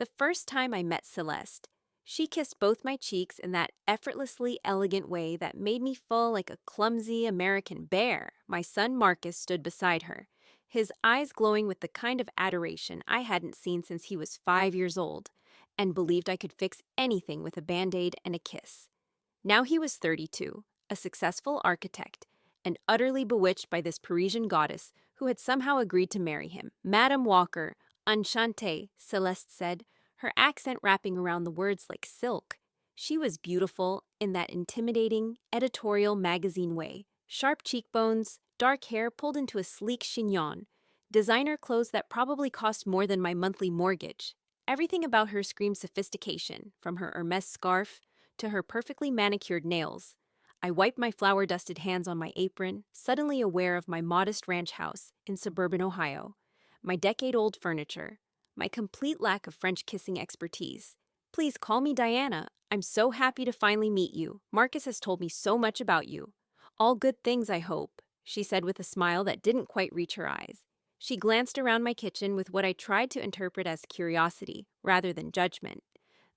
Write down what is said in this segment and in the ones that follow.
The first time I met Celeste, she kissed both my cheeks in that effortlessly elegant way that made me fall like a clumsy American bear. My son Marcus stood beside her, his eyes glowing with the kind of adoration I hadn't seen since he was 5 years old, and believed I could fix anything with a band-aid and a kiss. Now he was 32, a successful architect, and utterly bewitched by this Parisian goddess who had somehow agreed to marry him. Madame Walker, enchantée, Celeste said, her accent wrapping around the words like silk. She was beautiful in that intimidating, editorial magazine way. Sharp cheekbones, dark hair pulled into a sleek chignon, designer clothes that probably cost more than my monthly mortgage. Everything about her screamed sophistication, from her Hermes scarf to her perfectly manicured nails. I wiped my flour-dusted hands on my apron, suddenly aware of my modest ranch house in suburban Ohio, my decade-old furniture, my complete lack of French kissing expertise. Please call me Diana. I'm so happy to finally meet you. Marcus has told me so much about you. All good things, I hope, she said with a smile that didn't quite reach her eyes. She glanced around my kitchen with what I tried to interpret as curiosity rather than judgment,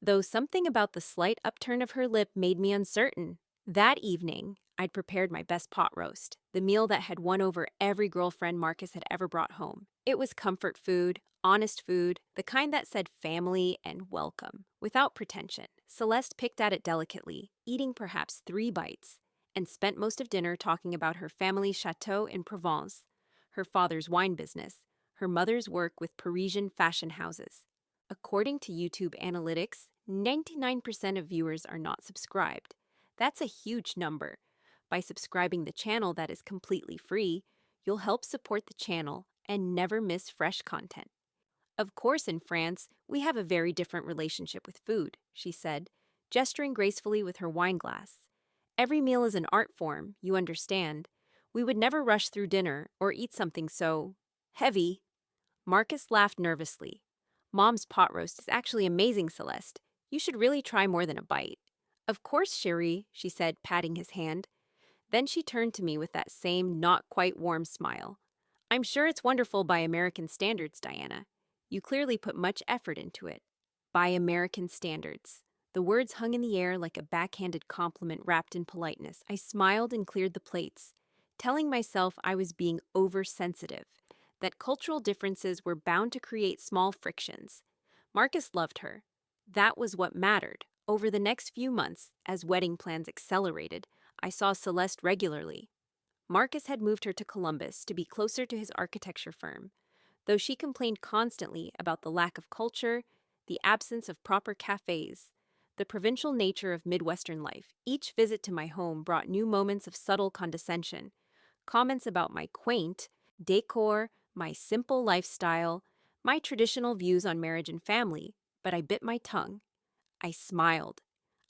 though something about the slight upturn of her lip made me uncertain. That evening, I'd prepared my best pot roast, the meal that had won over every girlfriend Marcus had ever brought home. It was comfort food, honest food, the kind that said family and welcome, without pretension. Celeste picked at it delicately, eating perhaps 3 bites, and spent most of dinner talking about her family's chateau in Provence, her father's wine business, her mother's work with Parisian fashion houses. According to YouTube analytics, 99% of viewers are not subscribed. That's a huge number. By subscribing the channel that is completely free, you'll help support the channel and never miss fresh content. Of course, in France, we have a very different relationship with food, she said, gesturing gracefully with her wine glass. Every meal is an art form, you understand. We would never rush through dinner or eat something so heavy. Marcus laughed nervously. Mom's pot roast is actually amazing, Celeste. You should really try more than a bite. Of course, chérie, she said, patting his hand. Then she turned to me with that same not quite warm smile. I'm sure it's wonderful by American standards, Diana. You clearly put much effort into it. By American standards. The words hung in the air like a backhanded compliment wrapped in politeness. I smiled and cleared the plates, telling myself I was being oversensitive, that cultural differences were bound to create small frictions. Marcus loved her. That was what mattered. Over the next few months, as wedding plans accelerated, I saw Celeste regularly. Marcus had moved her to Columbus to be closer to his architecture firm, though she complained constantly about the lack of culture, the absence of proper cafes, the provincial nature of Midwestern life. Each visit to my home brought new moments of subtle condescension, comments about my quaint decor, my simple lifestyle, my traditional views on marriage and family, but I bit my tongue. I smiled.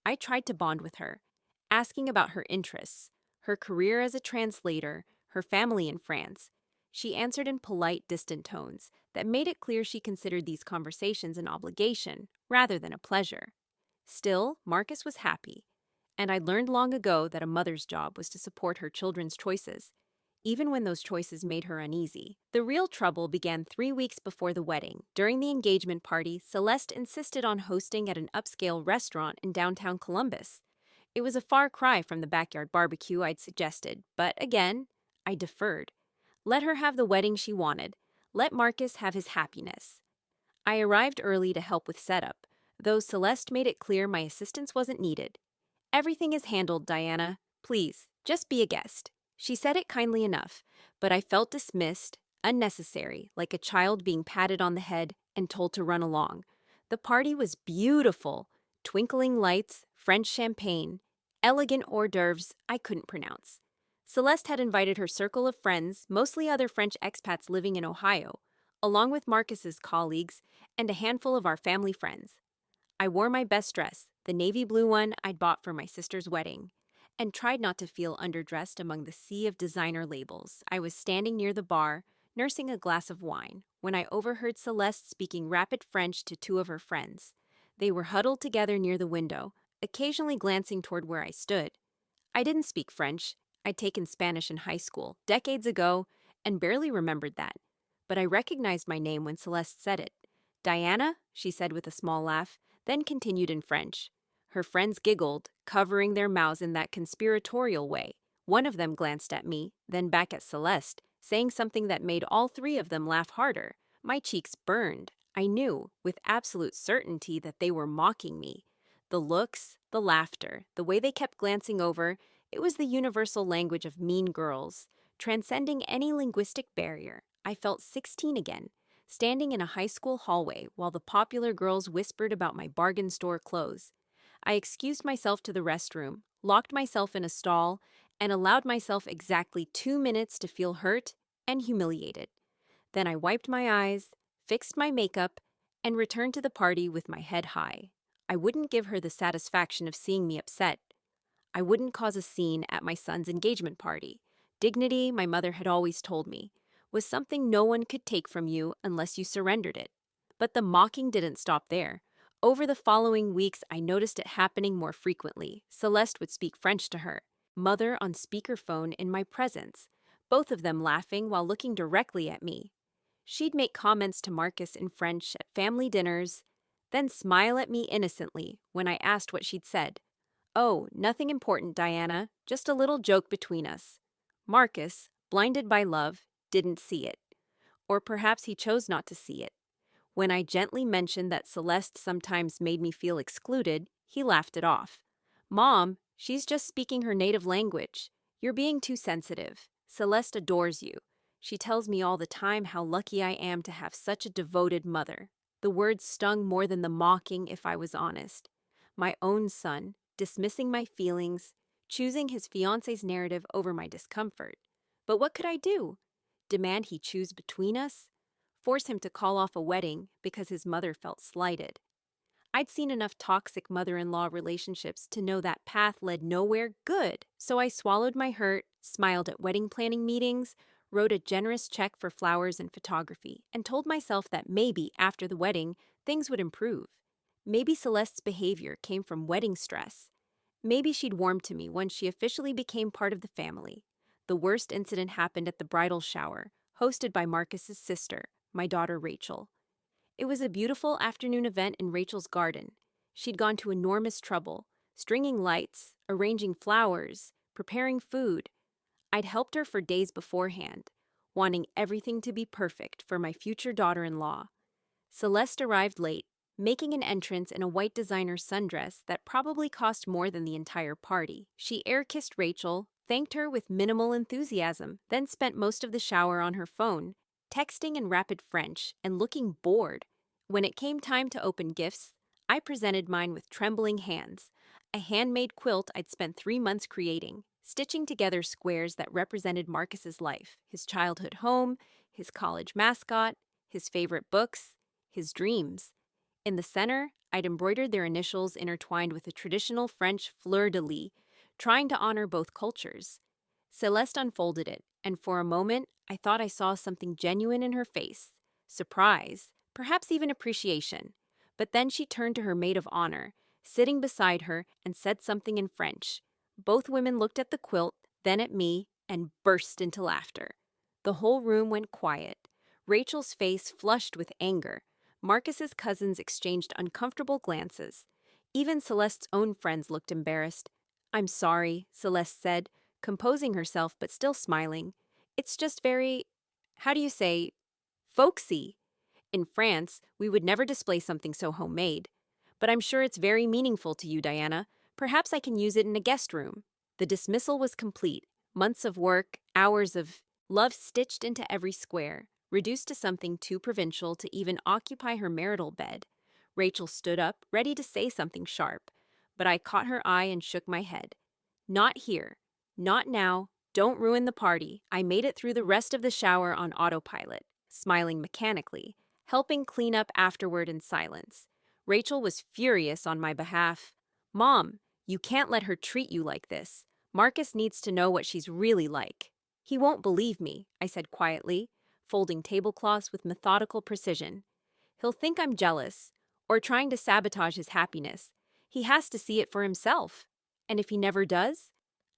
I tried to bond with her, asking about her interests, her career as a translator, her family in France. She answered in polite, distant tones that made it clear she considered these conversations an obligation rather than a pleasure. Still, Marcus was happy, and I'd learned long ago that a mother's job was to support her children's choices, even when those choices made her uneasy. The real trouble began 3 weeks before the wedding. During the engagement party, Celeste insisted on hosting at an upscale restaurant in downtown Columbus. It was a far cry from the backyard barbecue I'd suggested, but again, I deferred. Let her have the wedding she wanted. Let Marcus have his happiness. I arrived early to help with setup, though Celeste made it clear my assistance wasn't needed. Everything is handled, Diana. Please, just be a guest. She said it kindly enough, but I felt dismissed, unnecessary, like a child being patted on the head and told to run along. The party was beautiful. Twinkling lights, French champagne, elegant hors d'oeuvres I couldn't pronounce. Celeste had invited her circle of friends, mostly other French expats living in Ohio, along with Marcus's colleagues and a handful of our family friends. I wore my best dress, the navy blue one I'd bought for my sister's wedding, and tried not to feel underdressed among the sea of designer labels. I was standing near the bar, nursing a glass of wine, when I overheard Celeste speaking rapid French to 2 of her friends. They were huddled together near the window, occasionally glancing toward where I stood. I didn't speak French. I'd taken Spanish in high school, decades ago, and barely remembered that. But I recognized my name when Celeste said it. Diana, she said with a small laugh, then continued in French. Her friends giggled, covering their mouths in that conspiratorial way. One of them glanced at me, then back at Celeste, saying something that made all three of them laugh harder. My cheeks burned. I knew, with absolute certainty, that they were mocking me. The looks, the laughter, the way they kept glancing over, it was the universal language of mean girls. Transcending any linguistic barrier, I felt 16 again, standing in a high school hallway while the popular girls whispered about my bargain store clothes. I excused myself to the restroom, locked myself in a stall, and allowed myself exactly 2 minutes to feel hurt and humiliated. Then I wiped my eyes, fixed my makeup, and returned to the party with my head high. I wouldn't give her the satisfaction of seeing me upset. I wouldn't cause a scene at my son's engagement party. Dignity, my mother had always told me, was something no one could take from you unless you surrendered it. But the mocking didn't stop there. Over the following weeks, I noticed it happening more frequently. Celeste would speak French to her, mother on speakerphone in my presence, both of them laughing while looking directly at me. She'd make comments to Marcus in French at family dinners, then smile at me innocently when I asked what she'd said. Oh, nothing important, Diana, just a little joke between us. Marcus, blinded by love, didn't see it. Or perhaps he chose not to see it. When I gently mentioned that Celeste sometimes made me feel excluded, he laughed it off. Mom, she's just speaking her native language. You're being too sensitive. Celeste adores you. She tells me all the time how lucky I am to have such a devoted mother. The words stung more than the mocking, if I was honest. My own son, dismissing my feelings, choosing his fiancée's narrative over my discomfort. But what could I do? Demand he choose between us? Force him to call off a wedding because his mother felt slighted? I'd seen enough toxic mother-in-law relationships to know that path led nowhere good, so I swallowed my hurt, smiled at wedding planning meetings, wrote a generous check for flowers and photography, and told myself that maybe, after the wedding, things would improve. Maybe Celeste's behavior came from wedding stress. Maybe she'd warmed to me once she officially became part of the family. The worst incident happened at the bridal shower, hosted by Marcus's sister, my daughter Rachel. It was a beautiful afternoon event in Rachel's garden. She'd gone to enormous trouble, stringing lights, arranging flowers, preparing food. I'd helped her for days beforehand, wanting everything to be perfect for my future daughter-in-law. Celeste arrived late, making an entrance in a white designer sundress that probably cost more than the entire party. She air-kissed Rachel, thanked her with minimal enthusiasm, then spent most of the shower on her phone, texting in rapid French and looking bored. When it came time to open gifts, I presented mine with trembling hands, a handmade quilt I'd spent 3 months creating, stitching together squares that represented Marcus's life, his childhood home, his college mascot, his favorite books, his dreams. In the center, I'd embroidered their initials intertwined with a traditional French fleur-de-lis, trying to honor both cultures. Celeste unfolded it, and for a moment, I thought I saw something genuine in her face. Surprise, perhaps even appreciation. But then she turned to her maid of honor, sitting beside her, and said something in French. Both women looked at the quilt, then at me, and burst into laughter. The whole room went quiet. Rachel's face flushed with anger. Marcus's cousins exchanged uncomfortable glances. Even Celeste's own friends looked embarrassed. "I'm sorry," Celeste said, composing herself but still smiling. "It's just very, how do you say, folksy. In France, we would never display something so homemade. But I'm sure it's very meaningful to you, Diana. Perhaps I can use it in a guest room." The dismissal was complete. Months of work, hours of love stitched into every square, reduced to something too provincial to even occupy her marital bed. Rachel stood up, ready to say something sharp, but I caught her eye and shook my head. "Not here. Not now. Don't ruin the party." I made it through the rest of the shower on autopilot, smiling mechanically, helping clean up afterward in silence. Rachel was furious on my behalf. "Mom, you can't let her treat you like this. Marcus needs to know what she's really like." "He won't believe me," I said quietly, folding tablecloths with methodical precision. "He'll think I'm jealous, or trying to sabotage his happiness. He has to see it for himself. And if he never does?"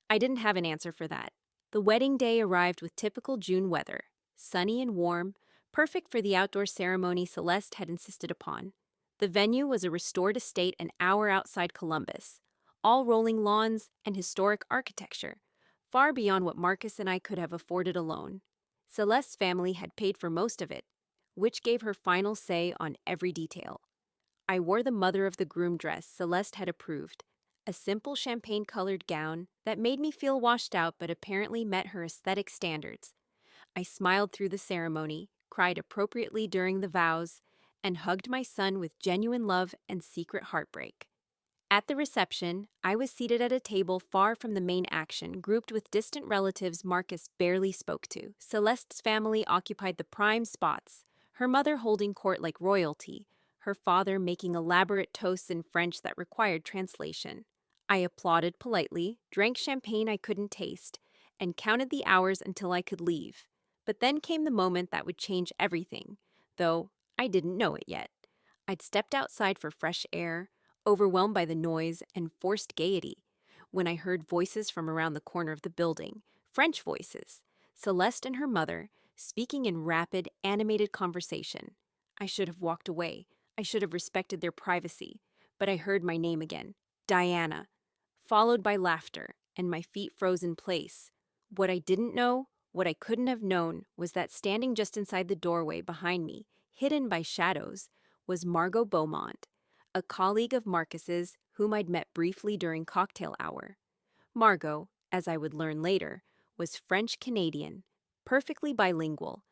I didn't have an answer for that. The wedding day arrived with typical June weather, sunny and warm, perfect for the outdoor ceremony Celeste had insisted upon. The venue was a restored estate an hour outside Columbus, all rolling lawns and historic architecture, far beyond what Marcus and I could have afforded alone. Celeste's family had paid for most of it, which gave her final say on every detail. I wore the mother of the groom dress Celeste had approved, a simple champagne-colored gown that made me feel washed out but apparently met her aesthetic standards. I smiled through the ceremony, cried appropriately during the vows, and hugged my son with genuine love and secret heartbreak. At the reception, I was seated at a table far from the main action, grouped with distant relatives Marcus barely spoke to. Celeste's family occupied the prime spots, her mother holding court like royalty, her father making elaborate toasts in French that required translation. I applauded politely, drank champagne I couldn't taste, and counted the hours until I could leave. But then came the moment that would change everything, though I didn't know it yet. I'd stepped outside for fresh air, overwhelmed by the noise and forced gaiety, when I heard voices from around the corner of the building, French voices, Celeste and her mother, speaking in rapid, animated conversation. I should have walked away. I should have respected their privacy. But I heard my name again, Diana, followed by laughter, and my feet froze in place. What I didn't know, what I couldn't have known, was that standing just inside the doorway behind me, hidden by shadows, was Margot Beaumont, a colleague of Marcus's whom I'd met briefly during cocktail hour. Margot, as I would learn later, was French-Canadian, perfectly bilingual,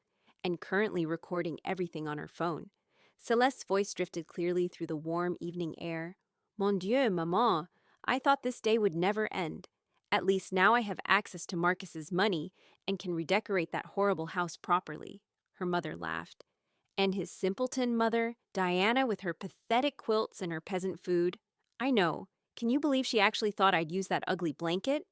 and currently recording everything on her phone. Celeste's voice drifted clearly through the warm evening air. Mon Dieu, maman, I thought this day would never end. At least now I have access to Marcus's money and can redecorate that horrible house properly. Her mother laughed. And his simpleton mother, Diana, with her pathetic quilts and her peasant food. I know. Can you believe she actually thought I'd use that ugly blanket?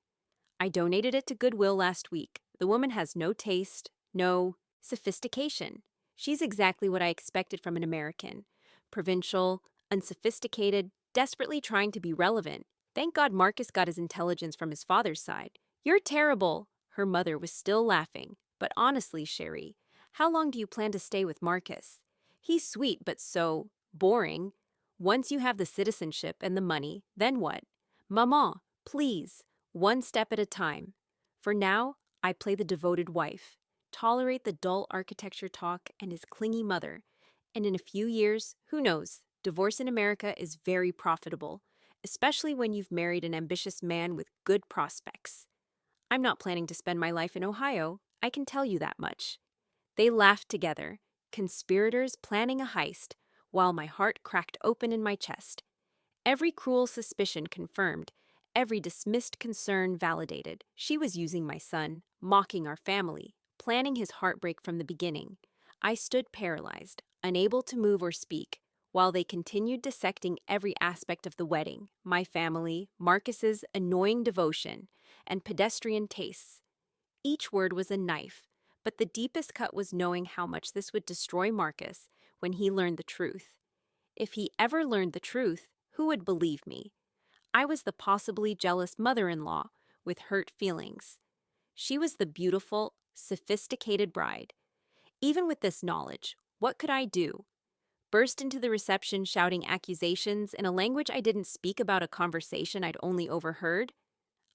I donated it to Goodwill last week. The woman has no taste, no sophistication. She's exactly what I expected from an American. Provincial, unsophisticated, desperately trying to be relevant. Thank God Marcus got his intelligence from his father's side. You're terrible. Her mother was still laughing. But honestly, Sherry, how long do you plan to stay with Marcus? He's sweet, but so boring. Once you have the citizenship and the money, then what? Maman, please, one step at a time. For now, I play the devoted wife, tolerate the dull architecture talk and his clingy mother. And in a few years, who knows, divorce in America is very profitable, especially when you've married an ambitious man with good prospects. I'm not planning to spend my life in Ohio, I can tell you that much. They laughed together, conspirators planning a heist, while my heart cracked open in my chest. Every cruel suspicion confirmed, every dismissed concern validated. She was using my son, mocking our family, planning his heartbreak from the beginning. I stood paralyzed, unable to move or speak, while they continued dissecting every aspect of the wedding, my family, Marcus's annoying devotion, and pedestrian tastes. Each word was a knife, but the deepest cut was knowing how much this would destroy Marcus when he learned the truth. If he ever learned the truth, who would believe me? I was the possibly jealous mother-in-law with hurt feelings. She was the beautiful, sophisticated bride. Even with this knowledge, what could I do? Burst into the reception shouting accusations in a language I didn't speak about a conversation I'd only overheard?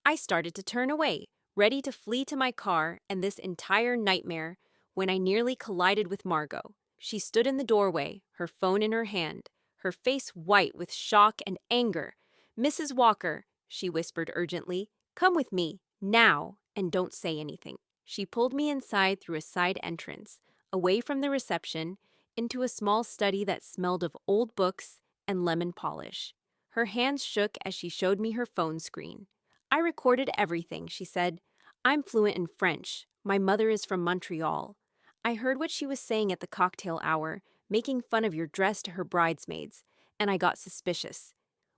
I started to turn away, ready to flee to my car and this entire nightmare, when I nearly collided with Margot. She stood in the doorway, her phone in her hand, her face white with shock and anger. "Mrs. Walker," she whispered urgently, "come with me, now, and don't say anything." She pulled me inside through a side entrance, away from the reception, into a small study that smelled of old books and lemon polish. Her hands shook as she showed me her phone screen. "I recorded everything," she said. "I'm fluent in French. My mother is from Montreal. I heard what she was saying at the cocktail hour, making fun of your dress to her bridesmaids, and I got suspicious.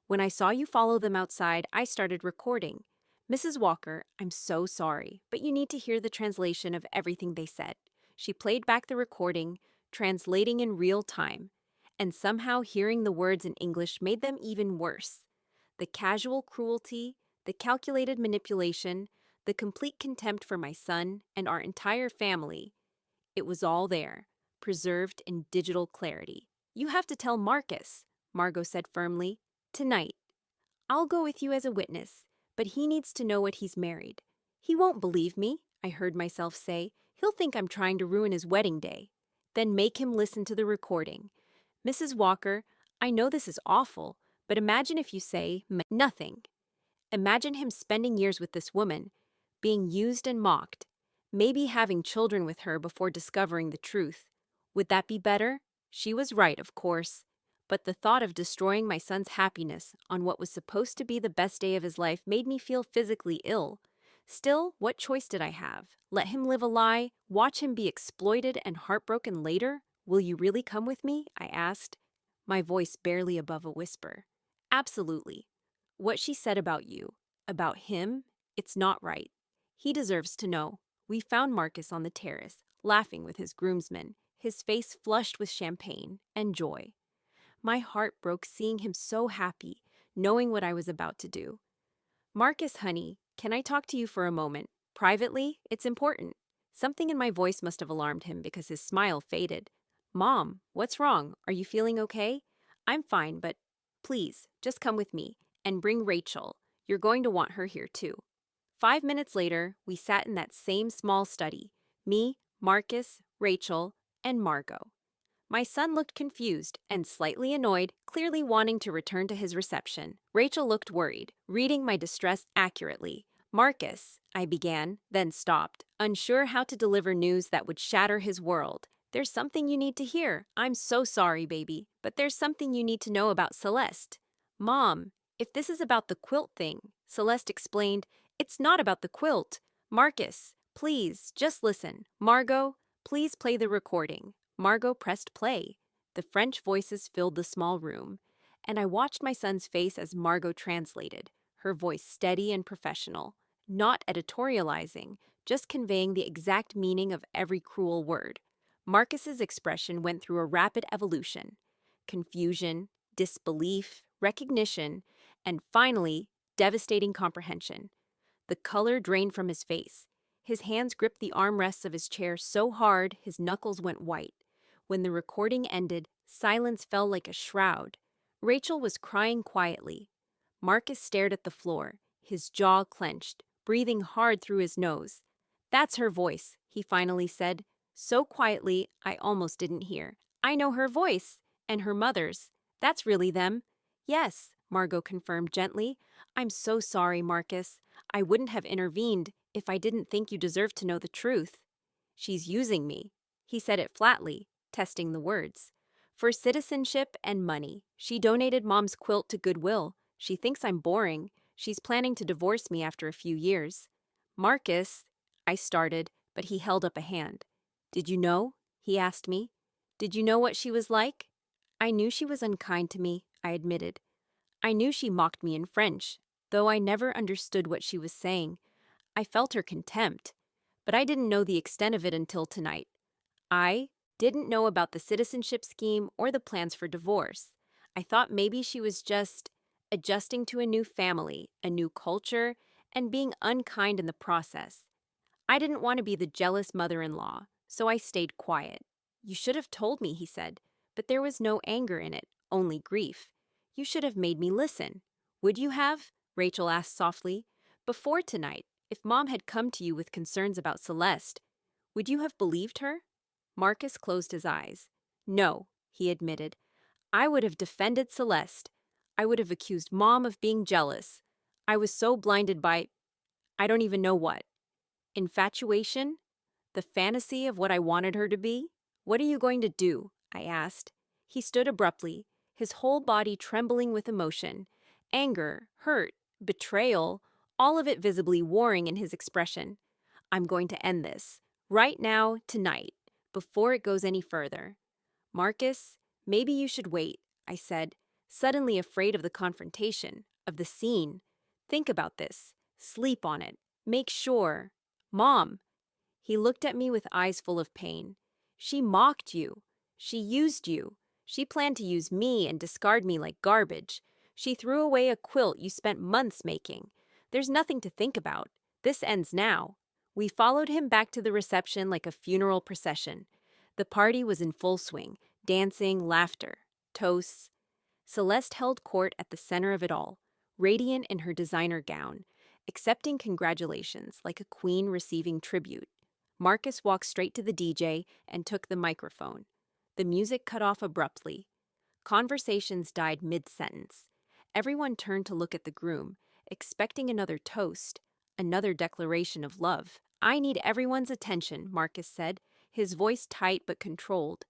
When I saw you follow them outside, I started recording. Mrs. Walker, I'm so sorry, but you need to hear the translation of everything they said." She played back the recording, translating in real time, and somehow hearing the words in English made them even worse. The casual cruelty, the calculated manipulation, the complete contempt for my son and our entire family. It was all there, preserved in digital clarity. You have to tell Marcus, Margot said firmly. Tonight. I'll go with you as a witness, but he needs to know what he's married. He won't believe me, I heard myself say. He'll think I'm trying to ruin his wedding day. Then make him listen to the recording. Mrs. Walker, I know this is awful, but imagine if you say nothing. Imagine him spending years with this woman, being used and mocked, maybe having children with her before discovering the truth. Would that be better? She was right, of course. But the thought of destroying my son's happiness on what was supposed to be the best day of his life made me feel physically ill. Still, what choice did I have? Let him live a lie? Watch him be exploited and heartbroken later? Will you really come with me? I asked, my voice barely above a whisper. Absolutely. What she said about you, about him, it's not right. He deserves to know. We found Marcus on the terrace, laughing with his groomsmen, his face flushed with champagne and joy. My heart broke seeing him so happy, knowing what I was about to do. Marcus, honey, can I talk to you for a moment? Privately, it's important. Something in my voice must have alarmed him because his smile faded. Mom, what's wrong? Are you feeling okay? I'm fine, but please, just come with me and bring Rachel. You're going to want her here too. 5 minutes later, we sat in that same small study. Me, Marcus, Rachel, and Margot. My son looked confused and slightly annoyed, clearly wanting to return to his reception. Rachel looked worried, reading my distress accurately. Marcus, I began, then stopped, unsure how to deliver news that would shatter his world. There's something you need to hear. I'm so sorry, baby, but there's something you need to know about Celeste. Mom, if this is about the quilt thing, Celeste explained, it's not about the quilt. Marcus, please, just listen. Margot, please play the recording. Margot pressed play. The French voices filled the small room, and I watched my son's face as Margot translated, her voice steady and professional, not editorializing, just conveying the exact meaning of every cruel word. Marcus's expression went through a rapid evolution. Confusion, disbelief, recognition, and finally, devastating comprehension. The color drained from his face. His hands gripped the armrests of his chair so hard his knuckles went white. When the recording ended, silence fell like a shroud. Rachel was crying quietly. Marcus stared at the floor, his jaw clenched, breathing hard through his nose. That's her voice, he finally said, so quietly I almost didn't hear. I know her voice, and her mother's. That's really them. Yes, Margot confirmed gently. I'm so sorry, Marcus. I wouldn't have intervened if I didn't think you deserved to know the truth. She's using me, he said it flatly, testing the words. For citizenship and money. She donated Mom's quilt to Goodwill. She thinks I'm boring. She's planning to divorce me after a few years. Marcus, I started, but he held up a hand. Did you know? He asked me. Did you know what she was like? I knew she was unkind to me, I admitted. I knew she mocked me in French, though I never understood what she was saying. I felt her contempt, but I didn't know the extent of it until tonight. I didn't know about the citizenship scheme or the plans for divorce. I thought maybe she was just adjusting to a new family, a new culture, and being unkind in the process. I didn't want to be the jealous mother-in-law, so I stayed quiet. You should have told me, he said, but there was no anger in it, only grief. You should have made me listen. Would you have? Rachel asked softly. Before tonight, if Mom had come to you with concerns about Celeste, would you have believed her? Marcus closed his eyes. No, he admitted. I would have defended Celeste. I would have accused Mom of being jealous. I was so blinded by, I don't even know what. Infatuation? The fantasy of what I wanted her to be? What are you going to do? I asked. He stood abruptly, his whole body trembling with emotion. Anger, hurt, betrayal, all of it visibly warring in his expression. I'm going to end this. Right now, tonight, before it goes any further. Marcus, maybe you should wait, I said, suddenly afraid of the confrontation, of the scene. Think about this. Sleep on it. Make sure. Mom. He looked at me with eyes full of pain. She mocked you. She used you. She planned to use me and discard me like garbage. She threw away a quilt you spent months making. There's nothing to think about. This ends now. We followed him back to the reception like a funeral procession. The party was in full swing, dancing, laughter, toasts. Celeste held court at the center of it all, radiant in her designer gown, accepting congratulations like a queen receiving tribute. Marcus walked straight to the DJ and took the microphone. The music cut off abruptly. Conversations died mid-sentence. Everyone turned to look at the groom, expecting another toast, another declaration of love. "I need everyone's attention," Marcus said, his voice tight but controlled.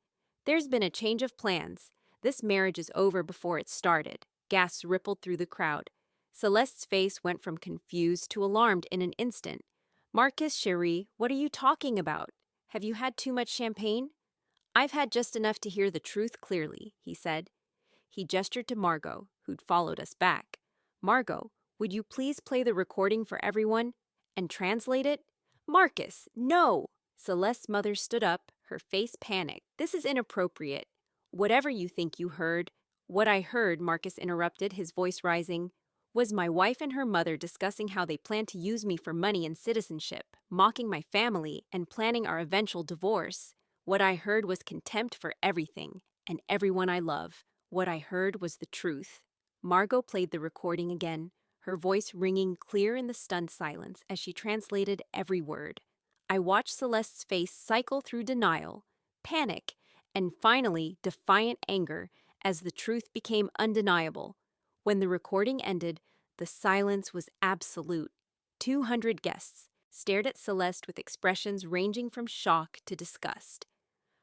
"There's been a change of plans. This marriage is over before it started." Gasps rippled through the crowd. Celeste's face went from confused to alarmed in an instant. "Marcus, chérie, what are you talking about? Have you had too much champagne?" "I've had just enough to hear the truth clearly," he said. He gestured to Margot, who'd followed us back. "Margot, would you please play the recording for everyone and translate it?" "Marcus, no!" Celeste's mother stood up, her face panicked. "This is inappropriate." "Whatever you think you heard." "What I heard," Marcus interrupted, his voice rising, "was my wife and her mother discussing how they plan to use me for money and citizenship, mocking my family, and planning our eventual divorce. What I heard was contempt for everything and everyone I love. What I heard was the truth." Margot played the recording again, her voice ringing clear in the stunned silence as she translated every word. I watched Celeste's face cycle through denial, panic, and finally defiant anger as the truth became undeniable. When the recording ended, the silence was absolute. 200 guests stared at Celeste with expressions ranging from shock to disgust.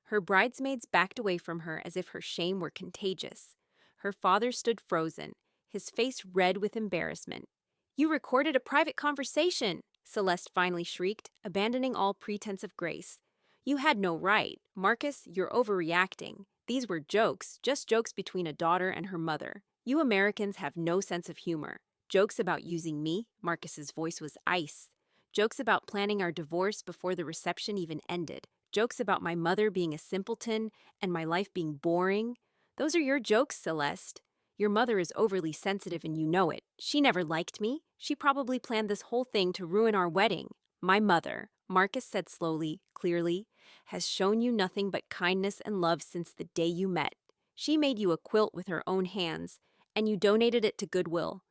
Her bridesmaids backed away from her as if her shame were contagious. Her father stood frozen, his face red with embarrassment. "You recorded a private conversation!" Celeste finally shrieked, abandoning all pretense of grace. "You had no right. Marcus, you're overreacting. These were jokes, just jokes between a daughter and her mother. You Americans have no sense of humor. Jokes about using me," Marcus's voice was ice. "Jokes about planning our divorce before the reception even ended. Jokes about my mother being a simpleton and my life being boring. Those are your jokes, Celeste. Your mother is overly sensitive and you know it. She never liked me. She probably planned this whole thing to ruin our wedding. My mother," Marcus said slowly, clearly, "has shown you nothing but kindness and love since the day you met. She made you a quilt with her own hands, and you donated it to Goodwill.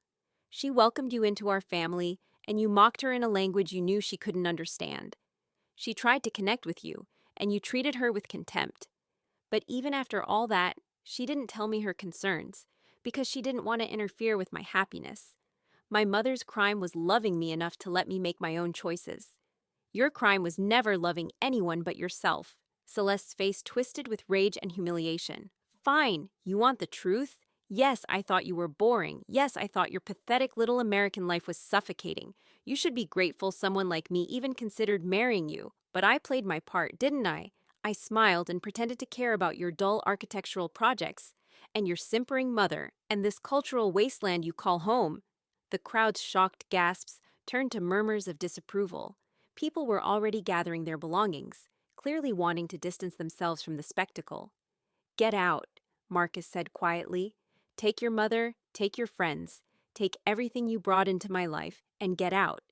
She welcomed you into our family, and you mocked her in a language you knew she couldn't understand. She tried to connect with you, and you treated her with contempt. But even after all that, she didn't tell me her concerns, because she didn't want to interfere with my happiness. My mother's crime was loving me enough to let me make my own choices. Your crime was never loving anyone but yourself." Celeste's face twisted with rage and humiliation. "Fine, you want the truth? Yes, I thought you were boring. Yes, I thought your pathetic little American life was suffocating. You should be grateful someone like me even considered marrying you. But I played my part, didn't I? I smiled and pretended to care about your dull architectural projects, and your simpering mother, and this cultural wasteland you call home." The crowd's shocked gasps turned to murmurs of disapproval. People were already gathering their belongings, clearly wanting to distance themselves from the spectacle. "Get out," Marcus said quietly. "Take your mother, take your friends, take everything you brought into my life, and get out.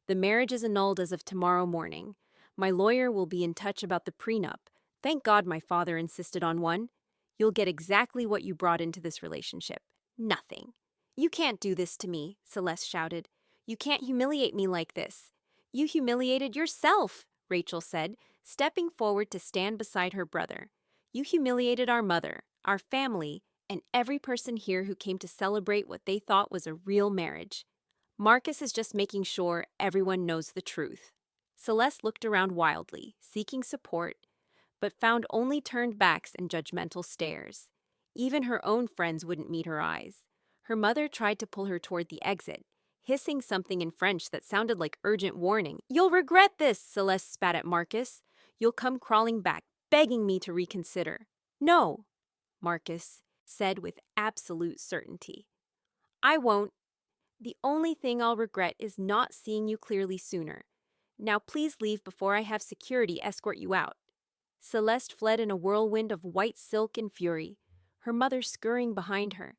The marriage is annulled as of tomorrow morning. My lawyer will be in touch about the prenup. Thank God my father insisted on one. You'll get exactly what you brought into this relationship. Nothing." "You can't do this to me," Celeste shouted. "You can't humiliate me like this." "You humiliated yourself," Rachel said, stepping forward to stand beside her brother. "You humiliated our mother, our family, and every person here who came to celebrate what they thought was a real marriage. Marcus is just making sure everyone knows the truth." Celeste looked around wildly, seeking support, but found only turned backs and judgmental stares. Even her own friends wouldn't meet her eyes. Her mother tried to pull her toward the exit, hissing something in French that sounded like urgent warning. "You'll regret this," Celeste spat at Marcus. "You'll come crawling back, begging me to reconsider." "No," Marcus said with absolute certainty. "I won't. The only thing I'll regret is not seeing you clearly sooner. Now please leave before I have security escort you out." Celeste fled in a whirlwind of white silk and fury, her mother scurrying behind her,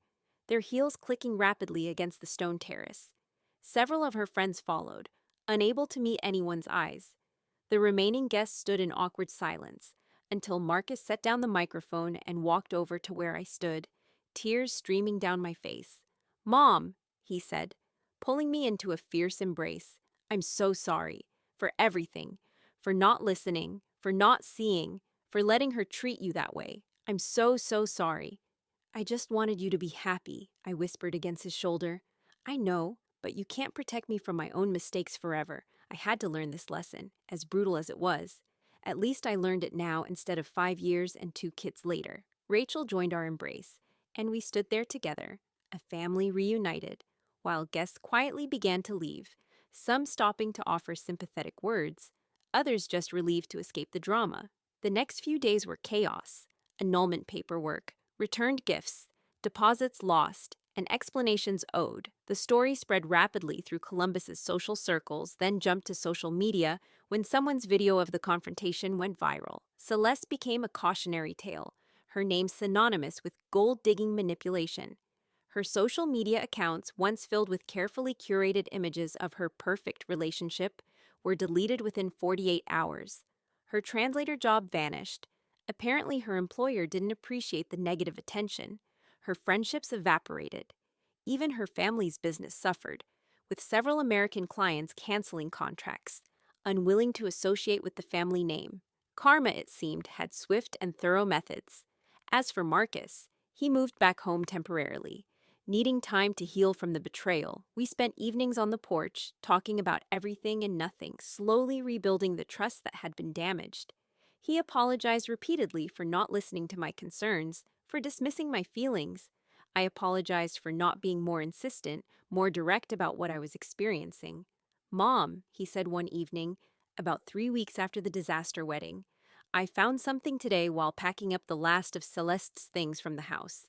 their heels clicking rapidly against the stone terrace. Several of her friends followed, unable to meet anyone's eyes. The remaining guests stood in awkward silence, until Marcus set down the microphone and walked over to where I stood, tears streaming down my face. "Mom," he said, pulling me into a fierce embrace, "I'm so sorry. For everything. For not listening. For not seeing. For letting her treat you that way. I'm so, so sorry." "I just wanted you to be happy," I whispered against his shoulder. "I know, but you can't protect me from my own mistakes forever. I had to learn this lesson, as brutal as it was. At least I learned it now instead of 5 years and 2 kids later." Rachel joined our embrace, and we stood there together, a family reunited, while guests quietly began to leave, some stopping to offer sympathetic words, others just relieved to escape the drama. The next few days were chaos: annulment paperwork, returned gifts, deposits lost, and explanations owed. The story spread rapidly through Columbus's social circles, then jumped to social media when someone's video of the confrontation went viral. Celeste became a cautionary tale, her name synonymous with gold-digging manipulation. Her social media accounts, once filled with carefully curated images of her perfect relationship, were deleted within 48 hours. Her translator job vanished. Apparently, her employer didn't appreciate the negative attention. Her friendships evaporated. Even her family's business suffered, with several American clients canceling contracts, unwilling to associate with the family name. Karma, it seemed, had swift and thorough methods. As for Marcus, he moved back home temporarily. Needing time to heal from the betrayal, we spent evenings on the porch, talking about everything and nothing, slowly rebuilding the trust that had been damaged. He apologized repeatedly for not listening to my concerns, for dismissing my feelings. I apologized for not being more insistent, more direct about what I was experiencing. "Mom," he said one evening, about 3 weeks after the disaster wedding, "I found something today while packing up the last of Celeste's things from the house."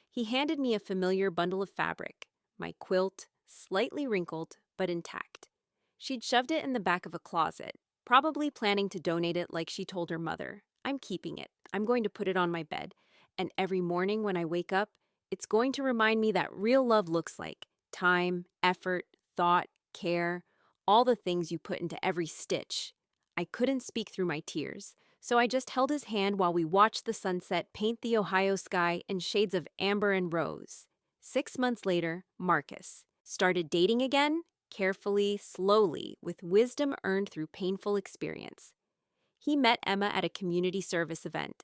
He handed me a familiar bundle of fabric, my quilt, slightly wrinkled but intact. She'd shoved it in the back of a closet, probably planning to donate it like she told her mother. "I'm keeping it. I'm going to put it on my bed. And every morning when I wake up, it's going to remind me that real love looks like time, effort, thought, care, all the things you put into every stitch." I couldn't speak through my tears, so I just held his hand while we watched the sunset paint the Ohio sky in shades of amber and rose. 6 months later, Marcus started dating again, carefully, slowly, with wisdom earned through painful experience. He met Emma at a community service event,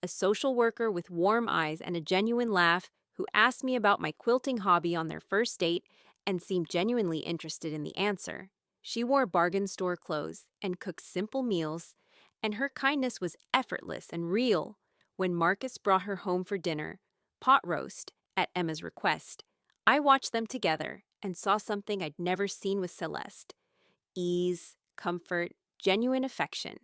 a social worker with warm eyes and a genuine laugh who asked me about my quilting hobby on their first date and seemed genuinely interested in the answer. She wore bargain store clothes and cooked simple meals, and her kindness was effortless and real. When Marcus brought her home for dinner, pot roast, at Emma's request, I watched them together and saw something I'd never seen with Celeste: ease, comfort, genuine affection.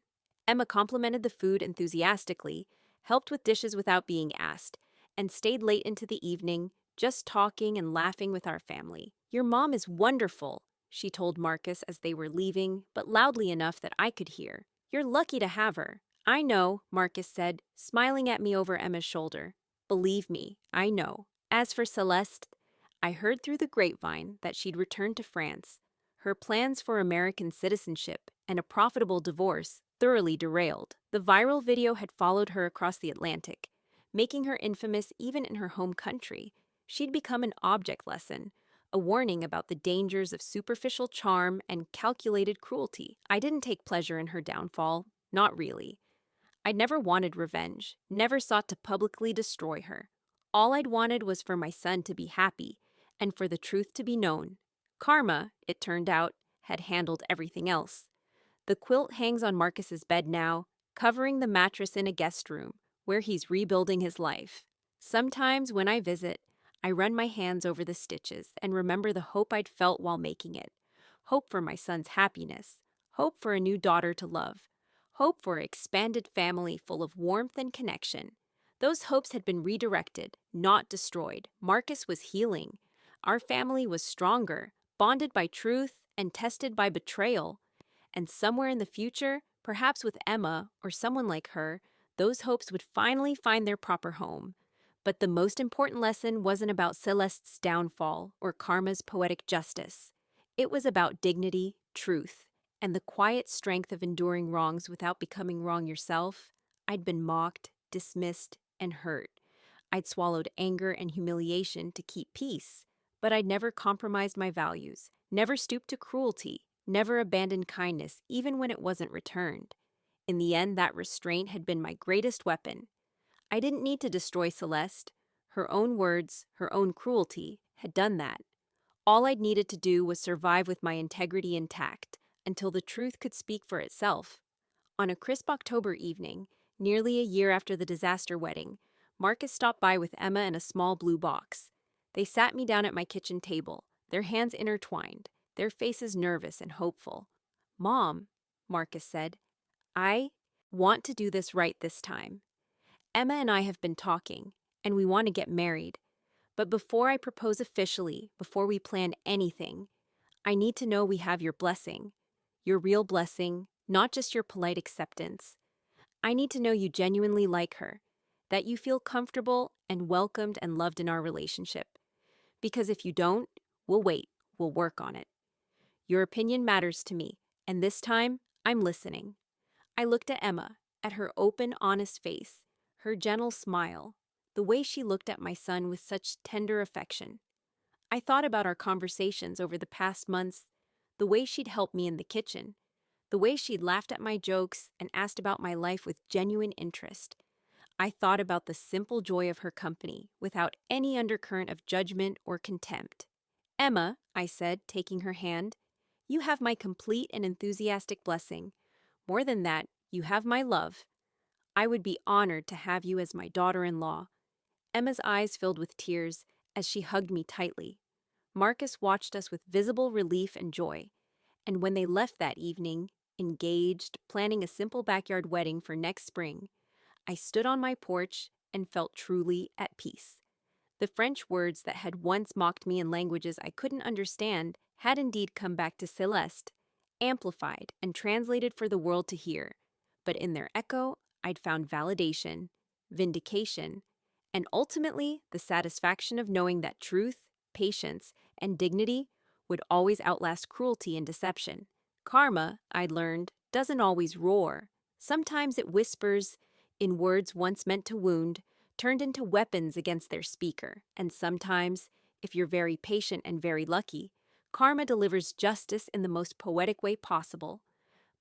Emma complimented the food enthusiastically, helped with dishes without being asked, and stayed late into the evening, just talking and laughing with our family. "Your mom is wonderful," she told Marcus as they were leaving, but loudly enough that I could hear. "You're lucky to have her." "I know," Marcus said, smiling at me over Emma's shoulder. "Believe me, I know." As for Celeste, I heard through the grapevine that she'd returned to France. Her plans for American citizenship and a profitable divorce thoroughly derailed. The viral video had followed her across the Atlantic, making her infamous even in her home country. She'd become an object lesson, a warning about the dangers of superficial charm and calculated cruelty. I didn't take pleasure in her downfall, not really. I'd never wanted revenge, never sought to publicly destroy her. All I'd wanted was for my son to be happy, and for the truth to be known. Karma, it turned out, had handled everything else. The quilt hangs on Marcus's bed now, covering the mattress in a guest room, where he's rebuilding his life. Sometimes when I visit, I run my hands over the stitches and remember the hope I'd felt while making it. Hope for my son's happiness. Hope for a new daughter to love. Hope for an expanded family full of warmth and connection. Those hopes had been redirected, not destroyed. Marcus was healing. Our family was stronger, bonded by truth and tested by betrayal. And somewhere in the future, perhaps with Emma or someone like her, those hopes would finally find their proper home. But the most important lesson wasn't about Celeste's downfall or Karma's poetic justice. It was about dignity, truth, and the quiet strength of enduring wrongs without becoming wrong yourself. I'd been mocked, dismissed, and hurt. I'd swallowed anger and humiliation to keep peace, but I'd never compromised my values, never stooped to cruelty, never abandoned kindness even when it wasn't returned. In the end, that restraint had been my greatest weapon. I didn't need to destroy Celeste. Her own words, her own cruelty, had done that. All I'd needed to do was survive with my integrity intact until the truth could speak for itself. On a crisp October evening, nearly a year after the disaster wedding, Marcus stopped by with Emma and a small blue box. They sat me down at my kitchen table, their hands intertwined, their faces nervous and hopeful. "Mom," Marcus said, "I want to do this right this time. Emma and I have been talking, and we want to get married. But before I propose officially, before we plan anything, I need to know we have your blessing. Your real blessing, not just your polite acceptance. I need to know you genuinely like her, that you feel comfortable and welcomed and loved in our relationship. Because if you don't, we'll wait, we'll work on it. Your opinion matters to me, and this time, I'm listening." I looked at Emma, at her open, honest face, her gentle smile, the way she looked at my son with such tender affection. I thought about our conversations over the past months, the way she'd helped me in the kitchen, the way she'd laughed at my jokes and asked about my life with genuine interest. I thought about the simple joy of her company, without any undercurrent of judgment or contempt. "Emma," I said, taking her hand, "you have my complete and enthusiastic blessing. More than that, you have my love. I would be honored to have you as my daughter-in-law." Emma's eyes filled with tears as she hugged me tightly. Marcus watched us with visible relief and joy, and when they left that evening, engaged, planning a simple backyard wedding for next spring, I stood on my porch and felt truly at peace. The French words that had once mocked me in languages I couldn't understand had indeed come back to Celeste, amplified and translated for the world to hear. But in their echo, I'd found validation, vindication, and ultimately the satisfaction of knowing that truth, patience, and dignity would always outlast cruelty and deception. Karma, I'd learned, doesn't always roar. Sometimes it whispers in words once meant to wound, turned into weapons against their speaker. And sometimes, if you're very patient and very lucky, karma delivers justice in the most poetic way possible,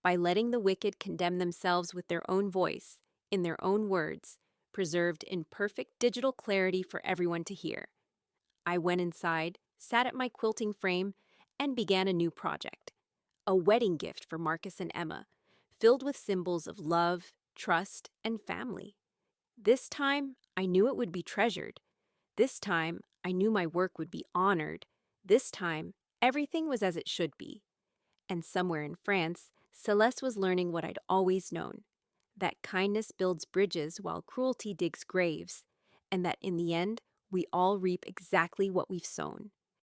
by letting the wicked condemn themselves with their own voice, in their own words, preserved in perfect digital clarity for everyone to hear. I went inside, sat at my quilting frame, and began a new project. A wedding gift for Marcus and Emma, filled with symbols of love, trust, and family. This time, I knew it would be treasured. This time, I knew my work would be honored. This time, everything was as it should be. And somewhere in France, Celeste was learning what I'd always known, that kindness builds bridges while cruelty digs graves, and that in the end, we all reap exactly what we've sown.